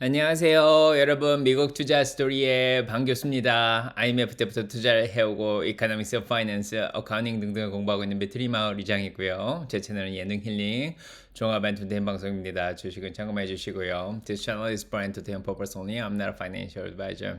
안녕하세요. 여러분, 미국 투자 스토리에 반갑습니다. IMF 때부터 투자를 해오고 이코노믹스, 파이낸스, 어카운팅 등등을 공부하고 있는 배트리 마을 이장이고요. 제 채널은 예능 힐링, 종합 엔터테인 방송입니다. 주식은 참고해 주시고요. This channel is for entertainment purpose only. I'm not a financial advisor.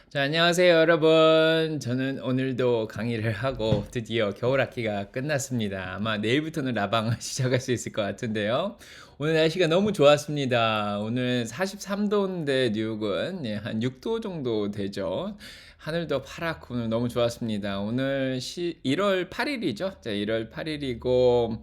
자, 안녕하세요, 여러분. 저는 오늘도 강의를 하고 드디어 겨울학기가 끝났습니다. 아마 내일부터는 라방을 시작할 수 있을 것 같은데요. 오늘 날씨가 너무 좋았습니다. 오늘 43도인데 뉴욕은 한 6도 정도 되죠. 하늘도 파랗고 오늘 너무 좋았습니다. 오늘 1월 8일이죠. 자, 1월 8일이고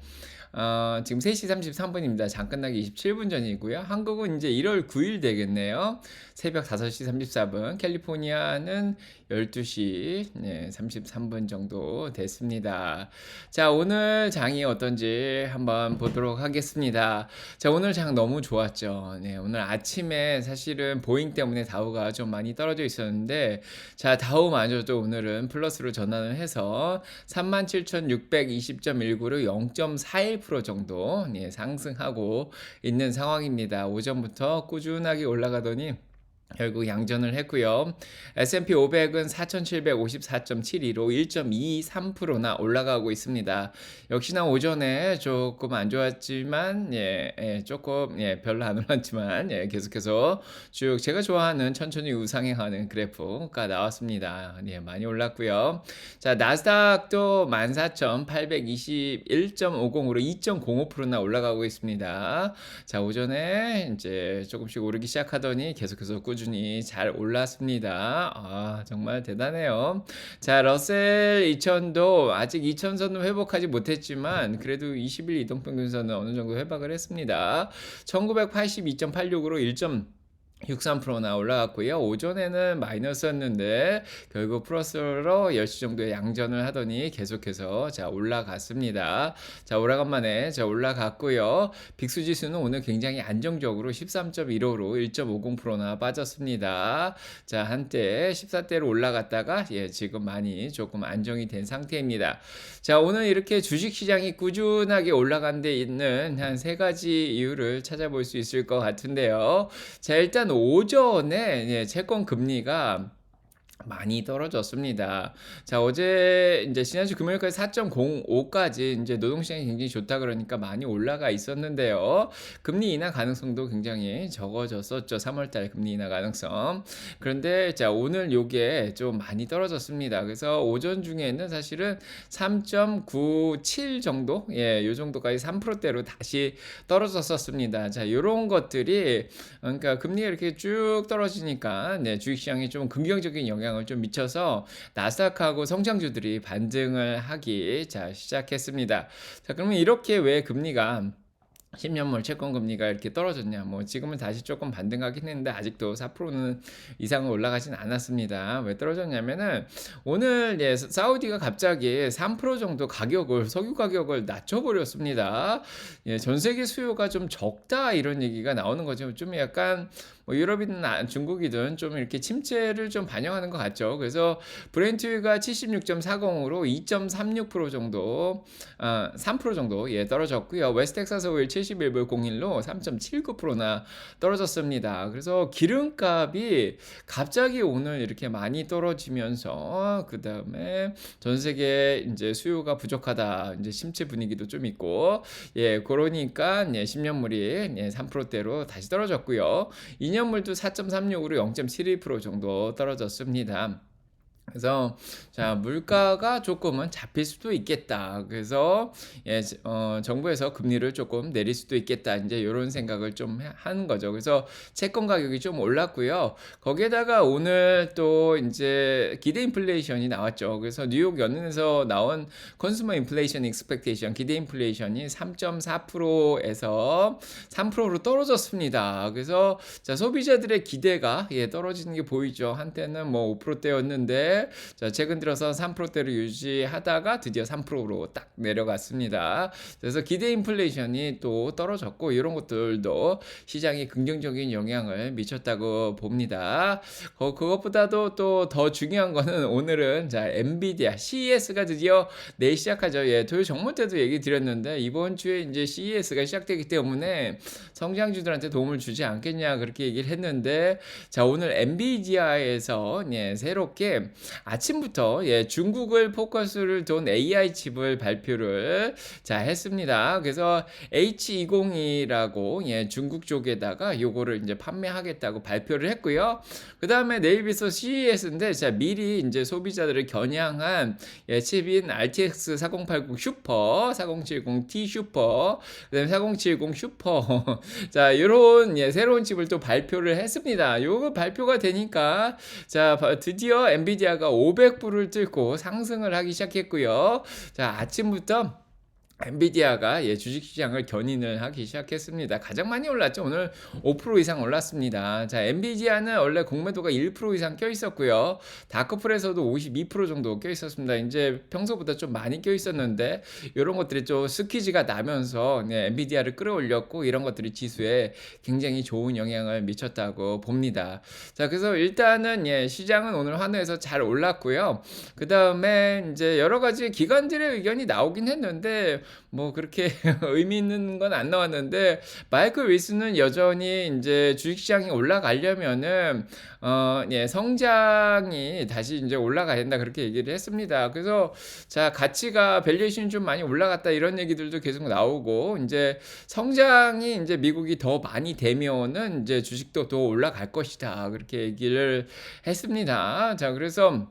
지금 3시 33분입니다. 장 끝나기 27분 전이고요. 한국은 이제 1월 9일 되겠네요. 새벽 5시 34분. 캘리포니아는 12시 33분 정도 됐습니다. 자, 오늘 장이 어떤지 한번 보도록 하겠습니다. 자, 오늘 장 너무 좋았죠. 네, 오늘 아침에 사실은 보잉 때문에 다우가 좀 많이 떨어져 있었는데, 자, 다우마저도 오늘은 플러스로 전환을 해서 37,620.19로 0.41% 정도 상승하고 있는 상황입니다. 오전부터 꾸준하게 올라가더니 결국 양전을 했고요. S&P 500은 4,754.72로 1.23%나 올라가고 있습니다. 역시나 오전에 조금 안 좋았지만 조금 별로 안 올랐지만 계속해서 쭉 제가 좋아하는 천천히 우상향하는 그래프가 나왔습니다. 많이 올랐고요. 자, 나스닥도 14,821.50으로 2.05%나 올라가고 있습니다. 자, 오전에 이제 조금씩 오르기 시작하더니 계속해서 꾸준히 잘 올랐습니다. 정말 대단해요. 자, 러셀 2000도 아직 2000선은 회복하지 못했지만 그래도 20일 이동평균선은 어느 정도 회복을 했습니다. 1982.86으로 63%나 올라갔고요. 오전에는 마이너스였는데 결국 플러스로 10시 정도에 양전을 하더니 계속해서 자 올라갔습니다. 자, 오래간만에 자 올라갔고요. 빅스 지수는 오늘 굉장히 안정적으로 13.15로 1.50%나 빠졌습니다. 자, 한때 14대로 올라갔다가 지금 많이 조금 안정이 된 상태입니다. 자, 오늘 이렇게 주식시장이 꾸준하게 올라간 데 있는 한 세 가지 이유를 찾아볼 수 있을 것 같은데요. 자, 일단 오전에 채권 금리가 많이 떨어졌습니다. 자, 어제 이제 지난주 금요일까지 4.05까지 이제 노동시장이 굉장히 좋다 그러니까 많이 올라가 있었는데요. 금리 인하 가능성도 굉장히 적어졌었죠. 3월달 금리 인하 가능성. 그런데 자, 오늘 요게 좀 많이 떨어졌습니다. 그래서 오전 중에는 사실은 3.97 정도, 요 정도까지 3%대로 다시 떨어졌었습니다. 자, 요런 것들이 그러니까 금리가 이렇게 쭉 떨어지니까 주식시장에 좀 긍정적인 영향을 좀 미쳐서 나스닥하고 성장주들이 반등을 하기 시작했습니다. 자, 그러면 이렇게 왜 금리가 10년물 채권 금리가 이렇게 떨어졌냐? 뭐 지금은 다시 조금 반등하긴 했는데 아직도 4%는 이상은 올라가진 않았습니다. 왜 떨어졌냐면은 오늘 사우디가 갑자기 3% 정도 석유 가격을 낮춰버렸습니다. 전 세계 수요가 좀 적다 이런 얘기가 나오는 거죠. 좀 약간 뭐 유럽이든 중국이든 좀 이렇게 침체를 좀 반영하는 것 같죠. 그래서 브렌트가 76.40으로 2.36% 정도, 3% 정도 떨어졌고요. 웨스텍사스 오일 71불 01로 3.79%나 떨어졌습니다. 그래서 기름값이 갑자기 오늘 이렇게 많이 떨어지면서 그 다음에 전 세계 이제 수요가 부족하다, 이제 침체 분위기도 좀 있고, 그러니까 10년물이 3%대로 다시 떨어졌고요. 2년물도 4.36으로 0.72% 정도 떨어졌습니다. 그래서 자, 물가가 조금은 잡힐 수도 있겠다. 그래서 정부에서 금리를 조금 내릴 수도 있겠다. 이제 이런 생각을 좀 하는 거죠. 그래서 채권 가격이 좀 올랐고요. 거기에다가 오늘 또 이제 기대 인플레이션이 나왔죠. 그래서 뉴욕 연은에서 나온 컨슈머 인플레이션 익스펙테이션 기대 인플레이션이 3.4%에서 3%로 떨어졌습니다. 그래서 자, 소비자들의 기대가 떨어지는 게 보이죠. 한때는 뭐 5%대였는데 있었는데 자 최근 들어서 3%대로 유지하다가 드디어 3%로 딱 내려갔습니다. 그래서 기대 인플레이션이 또 떨어졌고 이런 것들도 시장에 긍정적인 영향을 미쳤다고 봅니다. 그것보다도 또 더 중요한 거는 오늘은 자 엔비디아 CES가 드디어 내일 시작하죠. 예, 토요 정모 때도 얘기 드렸는데 이번 주에 이제 CES가 시작되기 때문에 성장주들한테 도움을 주지 않겠냐 그렇게 얘기를 했는데 자 오늘 엔비디아에서 예, 새롭게 아침부터 예, 중국을 포커스를 둔 AI 칩을 발표를 자 했습니다. 그래서 H20이라고 예, 중국 쪽에다가 요거를 이제 판매하겠다고 발표를 했고요. 그 다음에 내일 비서 CES인데 자 미리 이제 소비자들을 겨냥한 예, 칩인 RTX 4080 슈퍼, 4070 T 슈퍼, 그다음에 4070 슈퍼 자 요런 예, 새로운 칩을 또 발표를 했습니다. 요거 발표가 되니까 자 드디어 엔비디아가 500불을 뚫고 상승을 하기 시작했고요. 자 아침부터 엔비디아가 예, 주식시장을 견인을 하기 시작했습니다. 가장 많이 올랐죠. 오늘 5% 이상 올랐습니다. 자, 엔비디아는 원래 공매도가 1% 이상 껴 있었고요. 다크풀에서도 52% 정도 껴 있었습니다. 이제 평소보다 좀 많이 껴 있었는데 이런 것들이 좀 스퀴즈가 나면서 네, 엔비디아를 끌어올렸고 이런 것들이 지수에 굉장히 좋은 영향을 미쳤다고 봅니다. 자, 그래서 일단은 예, 시장은 오늘 환호해서 잘 올랐고요. 그 다음에 이제 여러 가지 기관들의 의견이 나오긴 했는데 뭐 그렇게 의미 있는 건 안 나왔는데 마이클 윌슨은 여전히 이제 주식시장이 올라가려면은 예, 성장이 다시 이제 올라가야 된다 그렇게 얘기를 했습니다. 그래서 자 가치가 밸류에이션이 좀 많이 올라갔다 이런 얘기들도 계속 나오고 이제 성장이 이제 미국이 더 많이 되면은 이제 주식도 더 올라갈 것이다 그렇게 얘기를 했습니다. 자 그래서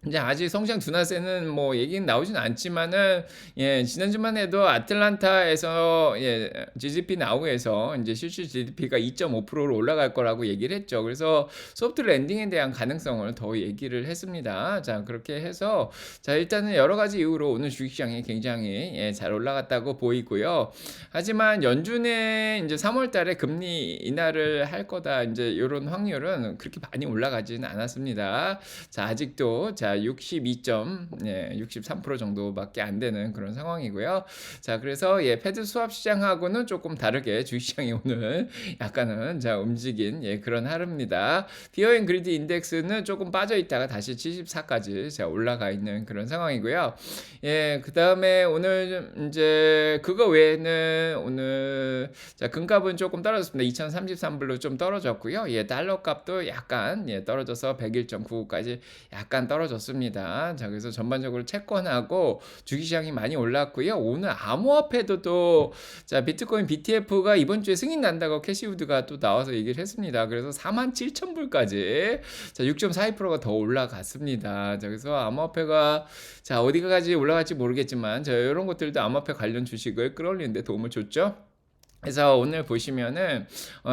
이제 아직 성장 둔화세는 뭐 얘기는 나오진 않지만은 예, 지난주만 해도 아틀란타에서 예, GDP 나오에서 이제 실질 GDP가 2.5%로 올라갈 거라고 얘기를 했죠. 그래서 소프트 랜딩에 대한 가능성을 더 얘기를 했습니다. 자, 그렇게 해서 자, 일단은 여러 가지 이유로 오늘 주식시장이 굉장히 예, 잘 올라갔다고 보이고요. 하지만 연준에 이제 3월 달에 금리 인하를 할 거다. 이제 이런 확률은 그렇게 많이 올라가지는 않았습니다. 자, 아직도 자 63% 정도밖에 안 되는 그런 상황이고요. 자, 그래서 예, 패드 수합 시장하고는 조금 다르게 주식시장이 오늘 약간은 자 움직인 예, 그런 하루입니다. 피어 앤 그리드 인덱스는 조금 빠져 있다가 다시 74까지 자 올라가 있는 그런 상황이고요. 예, 그다음에 오늘 이제 그거 외에는 오늘 자 금값은 조금 떨어졌습니다. 2033불로 좀 떨어졌고요. 예, 달러 값도 약간 예, 떨어져서 101.99까지 약간 떨어졌습니다. 자, 그래서 전반적으로 채권하고 주식시장이 많이 올랐고요. 오늘 암호화폐도 또 자, 비트코인 BTF가 이번 주에 승인 난다고 캐시우드가 또 나와서 얘기를 했습니다. 그래서 47,000불까지 자, 6.42%가 더 올라갔습니다. 자, 그래서 암호화폐가 자, 어디까지 올라갈지 모르겠지만 자, 이런 것들도 암호화폐 관련 주식을 끌어올리는 데 도움을 줬죠. 그래서 오늘 보시면은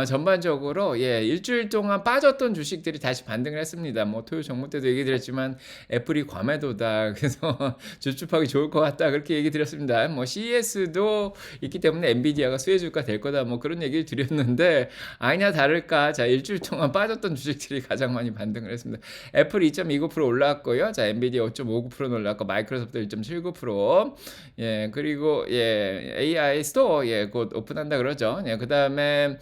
전반적으로 예, 일주일 동안 빠졌던 주식들이 다시 반등을 했습니다. 뭐 토요 정모 때도 얘기 드렸지만 애플이 과매도다. 그래서 주축하기 좋을 것 같다. 그렇게 얘기 드렸습니다. 뭐 CES도 있기 때문에 엔비디아가 수혜주가 될 거다. 뭐 그런 얘기를 드렸는데 아니냐 다를까. 자, 일주일 동안 빠졌던 주식들이 가장 많이 반등을 했습니다. 애플 2.29% 올랐고요. 자, 엔비디아 5.59% 올랐고 마이크로소프트 1.79%. 예, 그리고 예, AI 스토어 예, 곧 오픈한다 그러죠. 예, 그다음에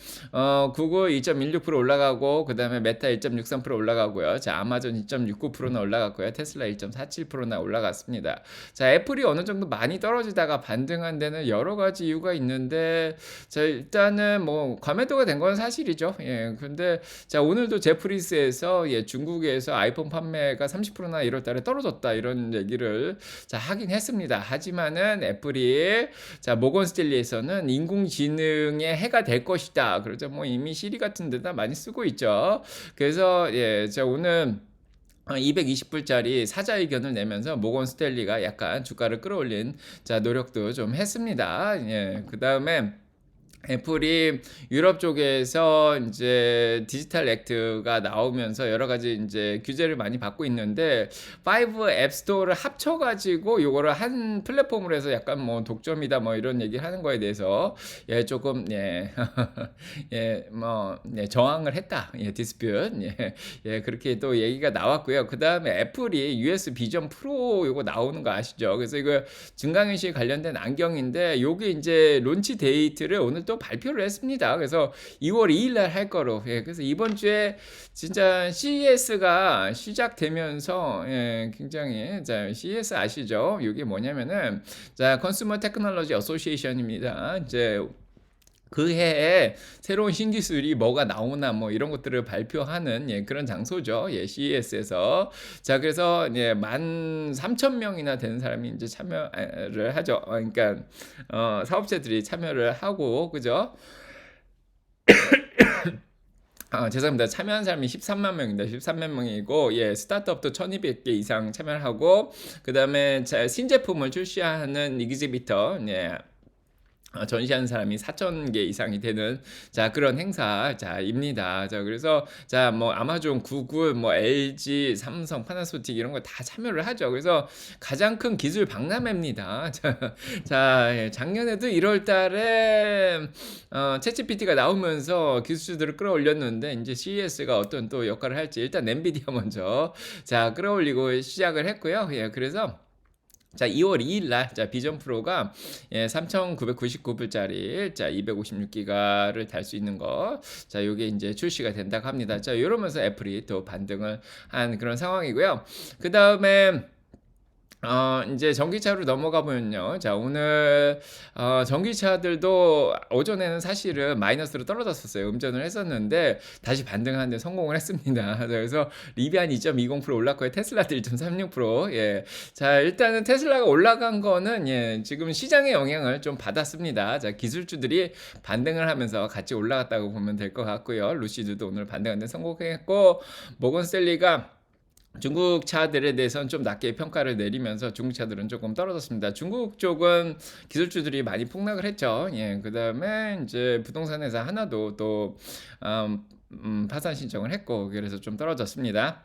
구글 2.16% 올라가고 그다음에 메타 1.63% 올라가고요. 자, 아마존 2.69%나 올라갔고요. 테슬라 1.47%나 올라갔습니다. 자, 애플이 어느 정도 많이 떨어지다가 반등한 데는 여러 가지 이유가 있는데 자, 일단은 뭐 과매도가 된 건 사실이죠. 예. 근데 자, 오늘도 제프리스에서 예, 중국에서 아이폰 판매가 30%나 1월 달에 떨어졌다 이런 얘기를 자, 하긴 했습니다. 하지만은 애플이 자, 모건 스탠리에서는 인공지능의 해가 될 것이다. 그렇죠. 뭐 이미 시리 같은 데다 많이 쓰고 있죠. 그래서 예, 자, 오늘 220불짜리 사자 의견을 내면서 모건 스탠리가 약간 주가를 끌어올린 자 노력도 좀 했습니다. 예, 그 다음에 애플이 유럽 쪽에서 인제 디지털 액트가 나오면서 여러 가지 인제 규제를 많이 받고 있는데 5 앱 스토어를 합쳐 가지고 요거를 한 플랫폼으로 해서 약간 뭐 독점이다 뭐 이런 얘기를 하는 거에 대해서 쪼끔 저항을 했다. 디스퓨트. 그렇게 또 얘기가 나왔고요. 그다음에 애플이 US 비전 프로 요거 나오는 거 아시죠? 그래서 이거 증강현실 관련된 안경인데 요게 인제 론치 데이트를 오늘 또 발표를 했습니다. 그래서 2월 2일 날 할 거로. 그래서 이번 주에 진짜 CES가 시작되면서 굉장히 자 CES 아시죠? 요게 뭐냐면은 자 컨슈머 테크놀로지 어소시에이션입니다. 이제 그 해에 새로운 신기술이 뭐가 나오나 뭐 이런 것들을 발표하는 그런 장소죠. CES에서. 자, 그래서 13,000명이나 되는 사람이 이제 참여를 하죠. 그러니까 사업체들이 참여를 하고 그죠? 죄송합니다. 참여한 사람이 13만 명입니다. 13만 명이고, 스타트업도 1200개 이상 참여를 하고, 그 다음에 신제품을 출시하는 이그지비터, 전시하는 사람이 4,000개 이상이 되는 그런 행사입니다. 그래서 뭐 아마존, 구글, 뭐 LG, 삼성, 파나소닉 이런 거 다 참여를 하죠. 그래서 가장 큰 기술 박람회입니다. 작년에도 1월 달에 챗GPT가 나오면서 기술주들을 끌어올렸는데 이제 CES가 어떤 또 역할을 할지 일단 엔비디아 먼저 끌어올리고 시작을 했고요. 그래서 2월 2일 날 비전 프로가 3,999불짜리 256기가를 달 수 있는 거 요게 이제 출시가 된다고 합니다. 이러면서 애플이 또 반등을 한 그런 상황이고요. 그다음에 이제 전기차로 넘어가 보면요. 오늘 전기차들도 오전에는 사실은 마이너스로 떨어졌었어요. 음전을 했었는데 다시 반등하는 데 성공을 했습니다. 그래서 리비안 2.20% 올랐고요. 테슬라도 1.36%. 일단은 테슬라가 올라간 거는 지금 시장의 영향을 좀 받았습니다. 기술주들이 반등을 하면서 같이 올라갔다고 보면 될 것 같고요. 루시드도 오늘 반등하는 데 성공했고 모건스탠리가 중국 차들에 대해서는 좀 낮게 평가를 내리면서 중국 차들은 조금 떨어졌습니다. 중국 쪽은 기술주들이 많이 폭락을 했죠. 그다음에 이제 부동산 회사 하나도 또 파산 신청을 했고 그래서 좀 떨어졌습니다.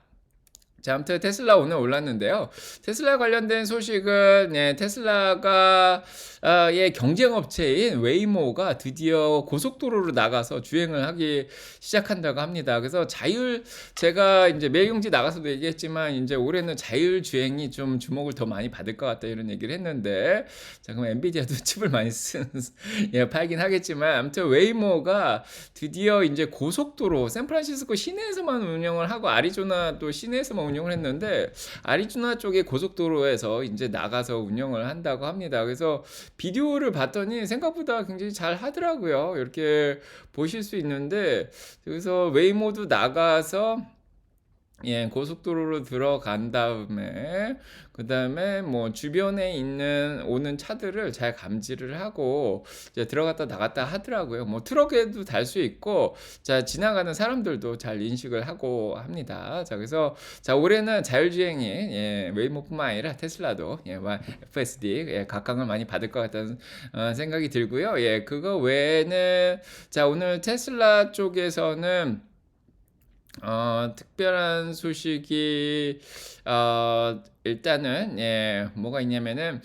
아무튼 테슬라 오늘 올랐는데요. 테슬라 관련된 소식은 테슬라가 의 경쟁 업체인 웨이모가 드디어 고속도로로 나가서 주행을 하기 시작한다고 합니다. 그래서 제가 이제 매일경제 나가서도 얘기했지만 이제 올해는 자율 주행이 좀 주목을 더 많이 받을 것 같다 이런 얘기를 했는데 그럼 엔비디아도 칩을 많이 팔긴 하겠지만 아무튼 웨이모가 드디어 이제 고속도로 샌프란시스코 시내에서만 운영을 하고 아리조나 또 시내에서만 운영을 했는데 아리조나 쪽의 고속도로에서 이제 나가서 운영을 한다고 합니다. 그래서 비디오를 봤더니 생각보다 굉장히 잘 하더라고요. 이렇게 보실 수 있는데 그래서 웨이모도 나가서 고속도로로 들어간 다음에 그다음에 뭐 주변에 오는 차들을 잘 감지를 하고 이제 들어갔다 나갔다 하더라고요. 뭐 트럭에도 달 수 있고 지나가는 사람들도 잘 인식을 하고 합니다. 그래서 올해는 자율주행이 웨이모뿐만 아니라 테슬라도 FSD 각광을 많이 받을 것 같다는 생각이 들고요. 그거 외에는 오늘 테슬라 쪽에서는 특별한 소식이 일단은 뭐가 있냐면은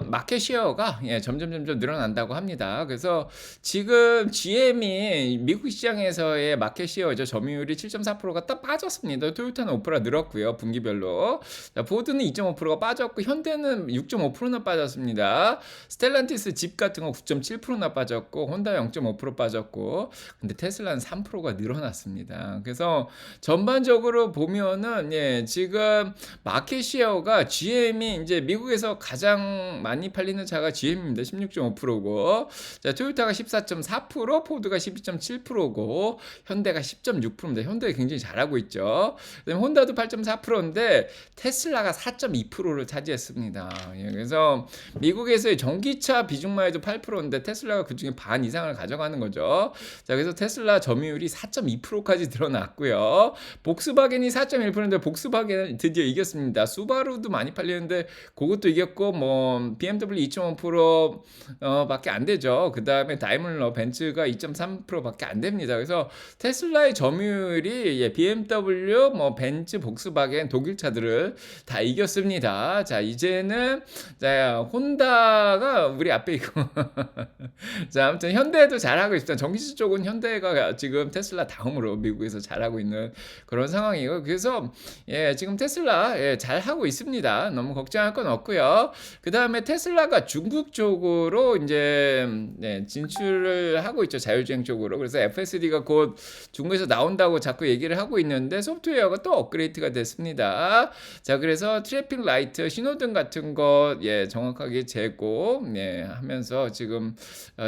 마켓 시어가 점점 늘어난다고 합니다. 그래서 지금 GM이 미국 시장에서의 마켓 시어죠. 점유율이 7.4%가 딱 빠졌습니다. 토요타는 5% 늘었고요. 분기별로. 포드는 2.5%가 빠졌고 현대는 6.5%나 빠졌습니다. 스텔란티스 집 같은 거 9.7%나 빠졌고 혼다 0.5% 빠졌고 근데 테슬라는 3%가 늘어났습니다. 그래서 전반적으로 보면은 지금 마켓 시어가 GM이 이제 미국에서 가장 많이 팔리는 차가 GM입니다. 16.5%고 토요타가 14.4%, 포드가 12.7%고 현대가 10.6%입니다. 현대가 굉장히 잘하고 있죠. 그다음에 혼다도 8.4%인데 테슬라가 4.2%를 차지했습니다. 그래서 미국에서의 전기차 비중만 해도 8%인데 테슬라가 그중에 반 이상을 가져가는 거죠. 그래서 테슬라 점유율이 4.2%까지 늘어났고요. 복스바겐이 4.1%인데 복스바겐은 드디어 이겼습니다. 수바루도 많이 팔리는데 그것도 이겼고 뭐 BMW 2.5% 밖에 안 되죠. 그다음에 다이밀러 벤츠가 2.3% 밖에 안 됩니다. 그래서 테슬라의 점유율이 BMW, 뭐 벤츠, 복스바겐 독일 차들을 다 이겼습니다. 자, 이제는 자, 혼다가 우리 앞에 있고 자, 아무튼 현대도 잘하고 있습니다. 전기차 쪽은 현대가 지금 테슬라 다음으로 미국에서 잘하고 있는 그런 상황이고, 그래서 지금 테슬라 잘하고 있습니다. 너무 걱정할 건 없고요. 그 다음에 테슬라가 중국 쪽으로 이제 진출을 하고 있죠. 자율주행 쪽으로. 그래서 FSD가 곧 중국에서 나온다고 자꾸 얘기를 하고 있는데 소프트웨어가 또 업그레이드가 됐습니다. 자, 그래서 트래픽 라이트, 신호등 같은 것 정확하게 재고 하면서 지금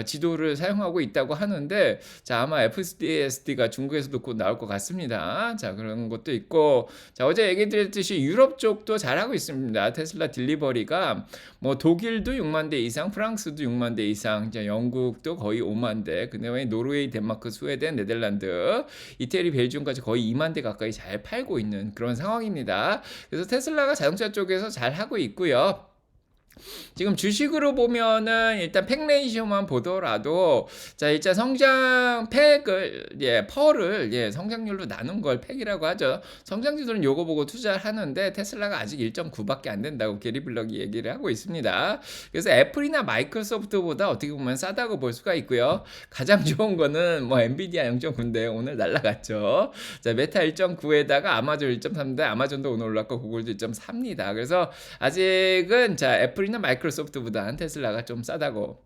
지도를 사용하고 있다고 하는데, 자, 아마 FSD가 중국에서도 곧 나올 것 같습니다. 자, 그런 것도 있고, 자, 어제 얘기 드렸듯이 유럽 쪽도 잘하고 있습니다. 테슬라 딜리버리가 뭐 독일도 6만 대 이상, 프랑스도 6만 대 이상, 이제 영국도 거의 5만 대, 그다음에 노르웨이, 덴마크, 스웨덴, 네덜란드, 이태리, 벨기움까지 거의 2만 대 가까이 잘 팔고 있는 그런 상황입니다. 그래서 테슬라가 자동차 쪽에서 잘 하고 있고요. 지금 주식으로 보면은 일단 팩 레이시오만 보더라도, 자, 일단 성장 팩을 펄을 성장률로 나눈 걸 팩이라고 하죠. 성장주들은 요거 보고 투자를 하는데 테슬라가 아직 1.9밖에 안 된다고 게리 블럭이 얘기를 하고 있습니다. 그래서 애플이나 마이크로소프트보다 어떻게 보면 싸다고 볼 수가 있고요. 가장 좋은 거는 뭐 엔비디아 0.9인데 오늘 날라갔죠. 자, 메타 1.9에다가 아마존 1.3인데 아마존도 오늘 올랐고 구글도 1.4입니다. 그래서 아직은 자, 애플이나 마이크로소프트보다 테슬라가 좀 싸다고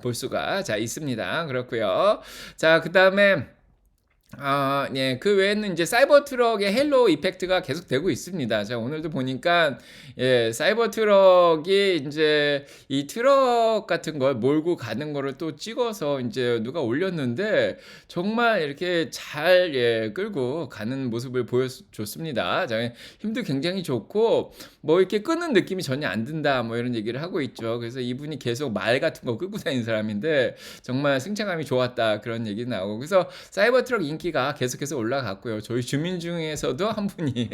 볼 수가 있습니다. 그렇고요. 자, 그다음에 그 외에는 이제 사이버 트럭의 헬로 이펙트가 계속 되고 있습니다. 제가 오늘도 보니까 사이버 트럭이 이제 이 트럭 같은 걸 몰고 가는 거를 또 찍어서 이제 누가 올렸는데 정말 이렇게 잘 끌고 가는 모습을 보여줬습니다. 자, 힘도 굉장히 좋고 뭐 이렇게 끄는 느낌이 전혀 안 든다 뭐 이런 얘기를 하고 있죠. 그래서 이분이 계속 말 같은 거 끌고 다니는 사람인데 정말 승차감이 좋았다 그런 얘기 나오고, 그래서 사이버 트럭 인기가 계속해서 올라갔고요. 저희 주민 중에서도 한 분이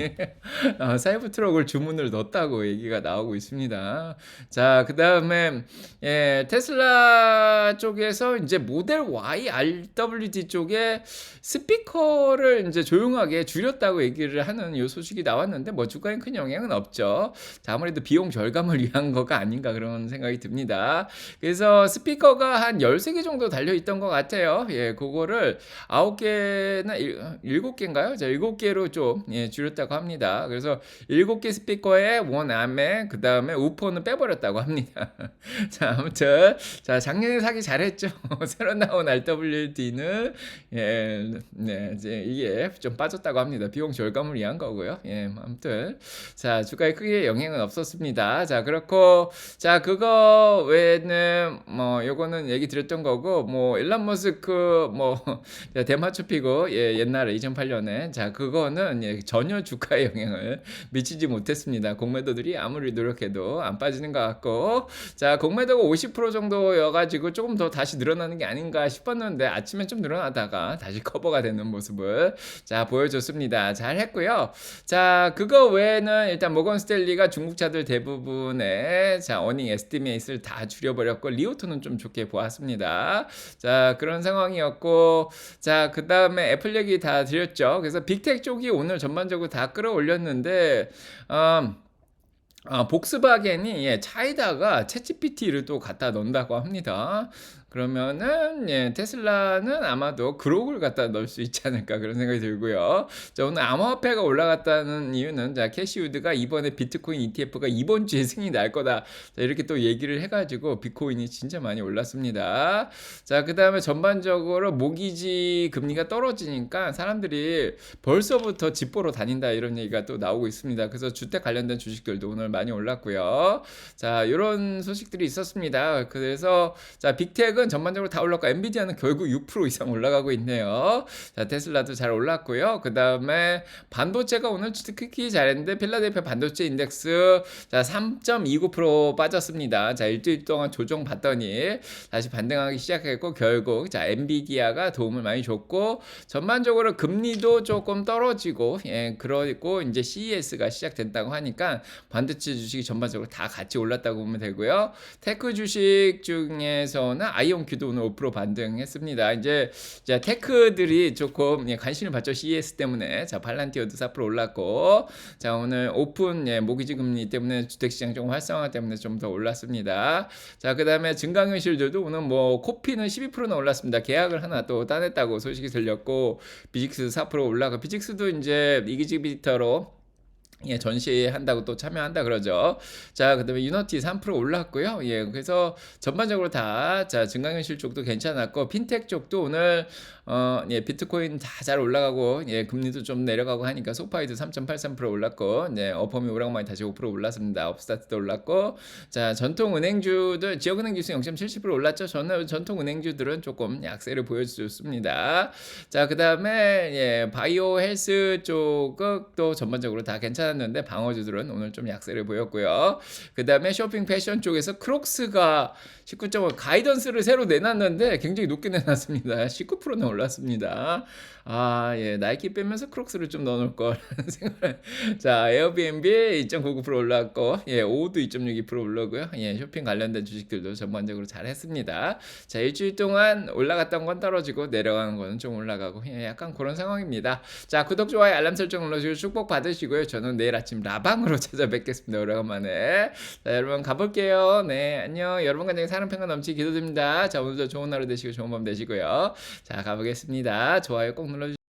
사이버 트럭을 주문을 넣었다고 얘기가 나오고 있습니다. 자, 그 다음에 테슬라 쪽에서 이제 모델 Y RWD 쪽에 스피커를 이제 조용하게 줄였다고 얘기를 하는 요 소식이 나왔는데 뭐 주가에 큰 영향은 없죠. 자, 아무래도 비용 절감을 위한 거가 아닌가 그런 생각이 듭니다. 그래서 스피커가 한 13개 정도 달려있던 것 같아요. 그거를 9개나 7개인가요? 자, 7개로 좀 줄였다고 합니다. 그래서 7개 스피커에 원암에 그 다음에 우퍼는 빼버렸다고 합니다. 자, 아무튼 자, 작년에 사기 잘했죠. 새로 나온 RWD는 이제 이게 좀 빠졌다고 합니다. 비용 절감을 위한 거고요. 아무튼 자, 주가에 크게 영향은 없었습니다. 자, 그렇고 자, 그거 외에는 뭐 요거는 얘기 드렸던 거고, 뭐 일론 머스크 뭐 대마초피고 옛날에 2008년에 자, 그거는 전혀 주가에 영향을 미치지 못했습니다. 공매도들이 아무리 노력해도 안 빠지는 것 같고, 자, 공매도가 50% 정도여가지고 조금 더 다시 늘어나는 게 아닌가 싶었는데 아침에 좀 늘어나다가 다시 커버가 되는 모습을 자, 보여줬습니다. 잘 했고요. 자, 그거 외에는 일단 모건 스탠리가 중국차들 대부분의 자, 어닝 에스티메이트를 다 줄여버렸고 리오토는 좀 좋게 보았습니다. 자, 그런 상황이었고, 자, 그 다음에 애플 얘기 다 드렸죠. 그래서 빅텍 쪽이 오늘 전반적으로 다 끌어올렸는데 복스바겐이 차에다가 챗GPT를 또 갖다 넣는다고 합니다. 그러면은 테슬라는 아마도 그록을 갖다 넣을 수 있지 않을까 그런 생각이 들고요. 자, 오늘 암호화폐가 올라갔다는 이유는 자, 캐시우드가 이번에 비트코인 ETF가 이번 주에 승인이 날 거다. 자, 이렇게 또 얘기를 해가지고 비트코인이 진짜 많이 올랐습니다. 자, 그 다음에 전반적으로 모기지 금리가 떨어지니까 사람들이 벌써부터 집 보러 다닌다 이런 얘기가 또 나오고 있습니다. 그래서 주택 관련된 주식들도 오늘 많이 올랐고요. 자, 이런 소식들이 있었습니다. 그래서 자, 빅텍은 테크는 전반적으로 다 올랐고 엔비디아는 결국 6% 이상 올라가고 있네요. 자, 테슬라도 잘 올랐고요. 그다음에 반도체가 오늘 특히 잘했는데 필라델피아 반도체 인덱스 자, 3.29% 빠졌습니다. 자, 일주일 동안 조정 받더니 다시 반등하기 시작했고 결국 자, 엔비디아가 도움을 많이 줬고 전반적으로 금리도 조금 떨어지고 그러고 이제 CES가 시작된다고 하니까 반도체 주식이 전반적으로 다 같이 올랐다고 보면 되고요. 테크 주식 중에서는 아이온큐도 오늘 5% 반등했습니다. 이제 자, 테크들이 조금 관심을 받죠. CES 때문에. 자, 팔란티어도 4% 올랐고 자, 오늘 오픈 모기지 금리 때문에 주택시장 조금 활성화 때문에 좀 더 올랐습니다. 자, 그다음에 증강현실들도 오늘 뭐 코피는 12%나 올랐습니다. 계약을 하나 또 따냈다고 소식이 들렸고 비직스 4% 올라가 비직스도 이제 이기지비터로 전시한다고 또 참여한다 그러죠. 자, 그다음에 유너티 3% 올랐고요. 그래서 전반적으로 다 자, 증강현실 쪽도 괜찮았고 핀텍 쪽도 오늘 비트코인 다 잘 올라가고 금리도 좀 내려가고 하니까 소파이도 3.83% 올랐고 어퍼미 오락마이 다시 5% 올랐습니다. 업스타트도 올랐고 자, 전통은행주들 지역은행 지수 0.70% 올랐죠. 저는 전통은행주들은 조금 약세를 보여줬습니다. 자, 그다음에 바이오 헬스 쪽도 전반적으로 다 괜찮았는데 방어주들은 오늘 좀 약세를 보였고요. 그다음에 쇼핑 패션 쪽에서 크록스가 19.5 가이던스를 새로 내놨는데 굉장히 높게 내놨습니다. 19%나 올랐습니다. 나이키 빼면서 크록스를 좀 넣어놓을 거라는 생각. 자, 에어비앤비 2.99% 올랐고, 오우도 2.62% 올라고요. 쇼핑 관련된 주식들도 전반적으로 잘했습니다. 자, 일주일 동안 올라갔던 건 떨어지고 내려가는 거는 좀 올라가고, 약간 그런 상황입니다. 자, 구독, 좋아요, 알람 설정 눌러주시고 축복 받으시고요. 저는 내일 아침 라방으로 찾아뵙겠습니다. 오래간만에. 자, 여러분 가볼게요. 네, 안녕. 여러분 간장에 사랑 평가 넘치게 기도드립니다. 자, 오늘도 좋은 하루 되시고 좋은 밤 되시고요. 자, 가보겠습니다. 좋아요 꼭 눌러주세요.